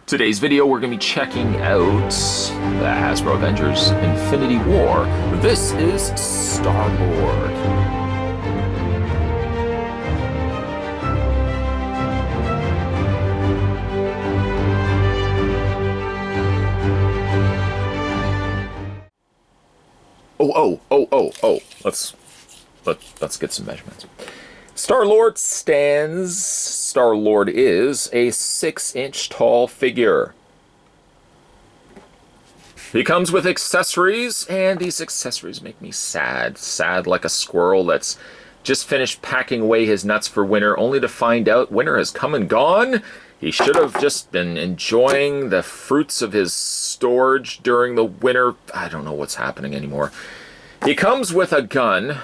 Today's video, we're going to be checking out the Hasbro Avengers Infinity War. This is Star-Lord. Let's get some measurements. Star-Lord is a 6-inch tall figure. He comes with accessories, and these accessories make me sad. Sad like a squirrel that's just finished packing away his nuts for winter, only to find out winter has come and gone. He should have just been enjoying the fruits of his storage during the winter. I don't know what's happening anymore. He comes with a gun.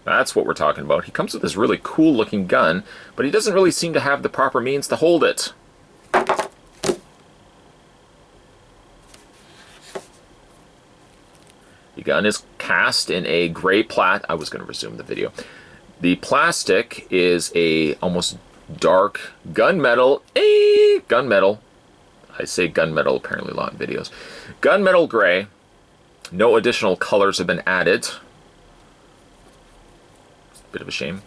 That's what we're talking about. He comes with this really cool looking gun, but he doesn't really seem to have the proper means to hold it. The gun is cast in a gray I was going to resume the video. The plastic is a almost dark gunmetal. Gunmetal. I say gunmetal apparently a lot in videos. Gunmetal gray. No additional colors have been added. Bit of a shame.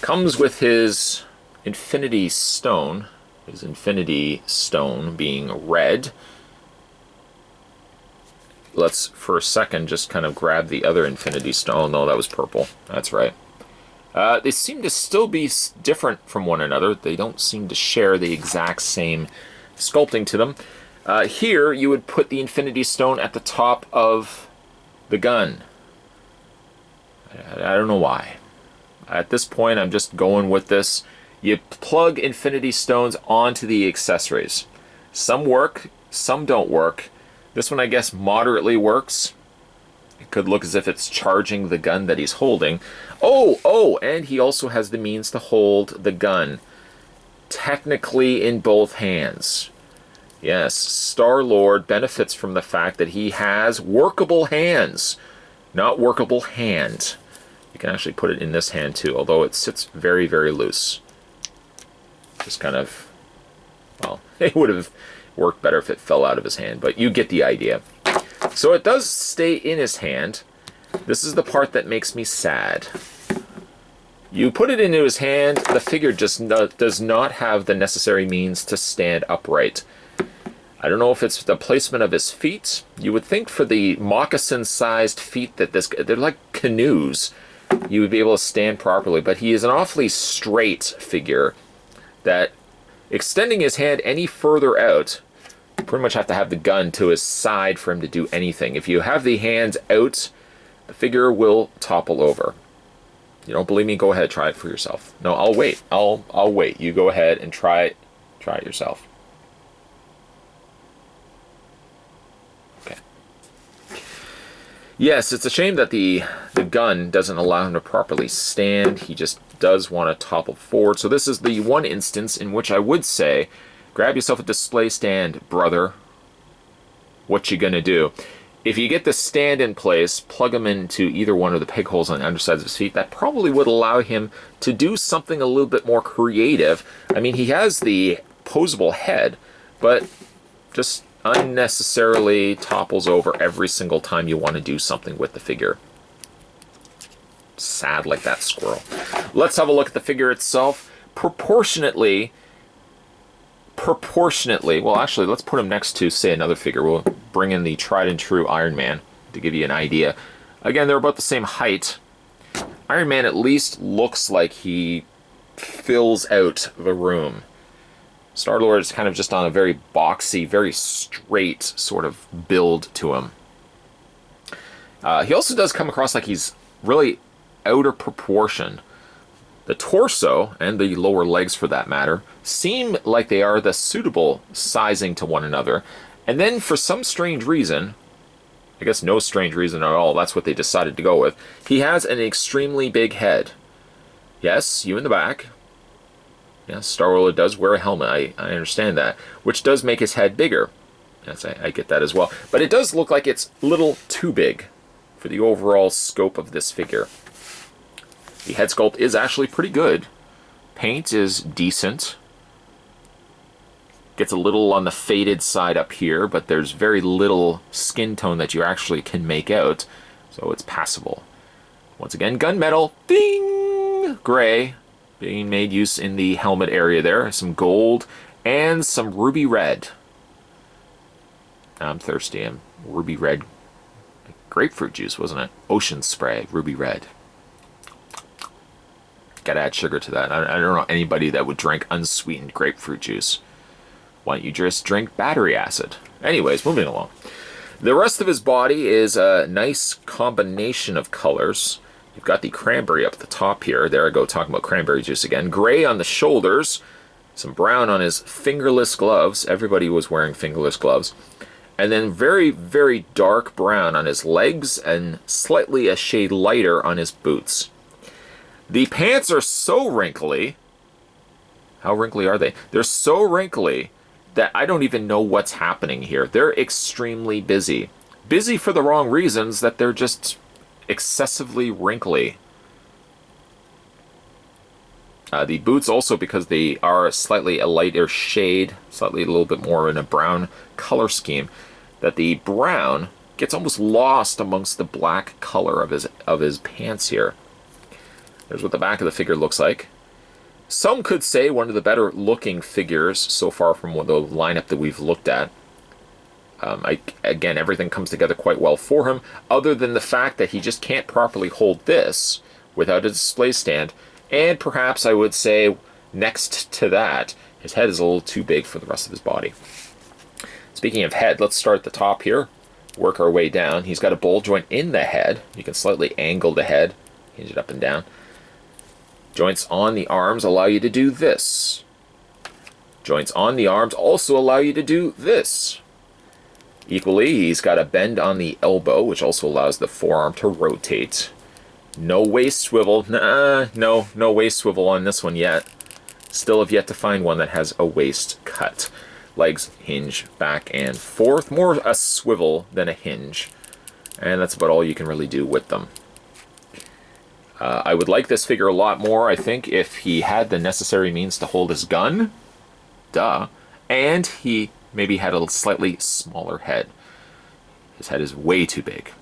Comes with his Infinity Stone. His Infinity Stone being red. Let's, for a second, just kind of grab the other Infinity Stone. No, that was purple. That's right. They seem to still be different from one another. They don't seem to share the exact same sculpting to them. Here, you would put the Infinity Stone at the top of the gun. I don't know why. At this point, I'm just going with this. You plug Infinity Stones onto the accessories. Some work, some don't work. This one, I guess, moderately works. It could look as if it's charging the gun that he's holding. And he also has the means to hold the gun. Technically in both hands. Yes, Star-Lord benefits from the fact that he has workable hands. Not workable hand. You can actually put it in this hand too, although it sits very, very loose. Just kind of, well, it would have worked better if it fell out of his hand, but you get the idea. So it does stay in his hand. This is the part that makes me sad. You put it into his hand, the figure just does not have the necessary means to stand upright. I don't know if it's the placement of his feet. You would think for the moccasin-sized feet that they're like canoes. You would be able to stand properly, but he is an awfully straight figure that extending his hand any further out, you pretty much have to have the gun to his side for him to do anything. If you have the hands out, the figure will topple over. You don't believe me? Go ahead, try it for yourself. No, I'll wait. I'll wait. You go ahead and try it yourself. Yes, it's a shame that the gun doesn't allow him to properly stand. He just does want to topple forward. So this is the one instance in which I would say, grab yourself a display stand, brother. What you gonna do? If you get the stand in place, plug him into either one of the peg holes on the undersides of his feet, that probably would allow him to do something a little bit more creative. I mean, he has the posable head, but just unnecessarily topples over every single time you want to do something with the figure. Sad like that squirrel. Let's have a look at the figure itself. Proportionately, well, actually, let's put him next to, say, another figure. We'll bring in the tried and true Iron Man to give you an idea. Again, they're about the same height. Iron Man at least looks like he fills out the room. Star-Lord is kind of just on a very boxy, very straight sort of build to him. He also does come across like he's really out of proportion. The torso, and the lower legs for that matter, seem like they are the suitable sizing to one another. And then for some strange reason, I guess no strange reason at all, that's what they decided to go with, he has an extremely big head. Yes, you in the back. Yes, Star-Lord does wear a helmet, I understand that, which does make his head bigger. Yes, I get that as well. But it does look like it's a little too big for the overall scope of this figure. The head sculpt is actually pretty good. Paint is decent. Gets a little on the faded side up here, but there's very little skin tone that you actually can make out, so it's passable. Once again, gunmetal, ding! Gray, being made use in the helmet area there. Some gold and some ruby red. I'm thirsty. I'm ruby red. Grapefruit juice, wasn't it? Ocean spray, ruby red. Gotta add sugar to that. I don't know anybody that would drink unsweetened grapefruit juice. Why don't you just drink battery acid? Anyways, moving along. The rest of his body is a nice combination of colors. You've got the cranberry up at the top here. There I go, talking about cranberry juice again. Gray on the shoulders. Some brown on his fingerless gloves. Everybody was wearing fingerless gloves. And then very, very dark brown on his legs and slightly a shade lighter on his boots. The pants are so wrinkly. How wrinkly are they? They're so wrinkly that I don't even know what's happening here. They're extremely busy. Busy for the wrong reasons, that they're just excessively wrinkly. The boots also, because they are slightly a lighter shade, slightly a little bit more in a brown color scheme, that the brown gets almost lost amongst the black color of his pants here. There's what the back of the figure looks like. Some could say one of the better looking figures so far from the lineup that we've looked at. Again, everything comes together quite well for him, other than the fact that he just can't properly hold this without a display stand. And perhaps I would say next to that, his head is a little too big for the rest of his body. Speaking of head, let's start at the top here, work our way down. He's got a ball joint in the head. You can slightly angle the head, hinge it up and down. Joints on the arms allow you to do this. Joints on the arms also allow you to do this. Equally, he's got a bend on the elbow, which also allows the forearm to rotate. No waist swivel. No waist swivel on this one yet. Still have yet to find one that has a waist cut. Legs hinge back and forth. More a swivel than a hinge. And that's about all you can really do with them. I would like this figure a lot more, I think, if he had the necessary means to hold his gun. Duh. And he maybe had a slightly smaller head. His head is way too big.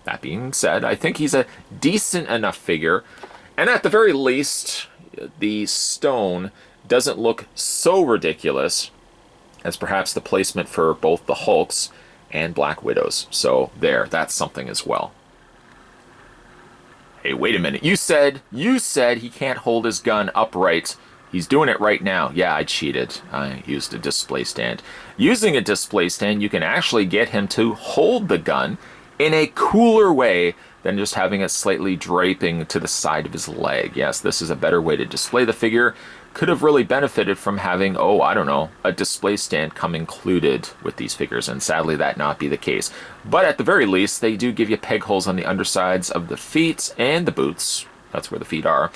That being said, I think he's a decent enough figure. And at the very least, the stone doesn't look so ridiculous as perhaps the placement for both the Hulks and Black Widows. So there, that's something as well. Hey, wait a minute. You said he can't hold his gun upright. He's doing it right now. Yeah, I cheated. I used a display stand. Using a display stand, you can actually get him to hold the gun in a cooler way than just having it slightly draping to the side of his leg. Yes, this is a better way to display the figure. Could have really benefited from having, I don't know, a display stand come included with these figures, and sadly that not be the case. But at the very least, they do give you peg holes on the undersides of the feet and the boots. That's where the feet are.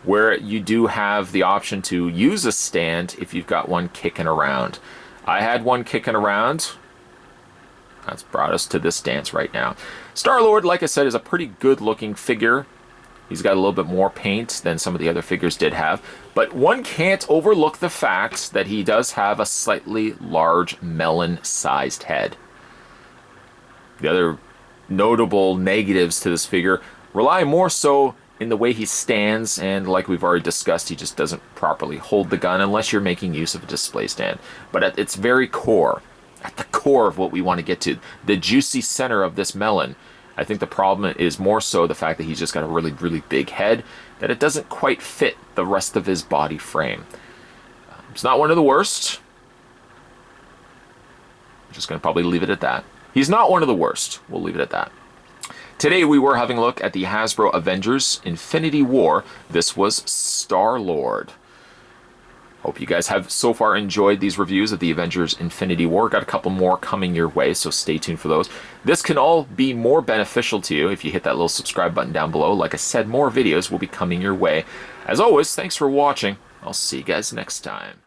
Where you do have the option to use a stand if you've got one kicking around. I had one kicking around. That's brought us to this dance right now. Star-Lord, like I said, is a pretty good looking figure. He's got a little bit more paint than some of the other figures did have. But one can't overlook the fact that he does have a slightly large melon-sized head. The other notable negatives to this figure rely more so in the way he stands, and like we've already discussed, he just doesn't properly hold the gun unless you're making use of a display stand. But at its very core, at the core of what we want to get to, the juicy center of this melon, I think the problem is more so the fact that he's just got a really, really big head, that it doesn't quite fit the rest of his body frame. It's not one of the worst. I'm just going to probably leave it at that. He's not one of the worst. We'll leave it at that. Today we were having a look at the Hasbro Avengers Infinity War. This was Star-Lord. Hope you guys have so far enjoyed these reviews of the Avengers Infinity War. Got a couple more coming your way, so stay tuned for those. This can all be more beneficial to you if you hit that little subscribe button down below. Like I said, more videos will be coming your way. As always, thanks for watching. I'll see you guys next time.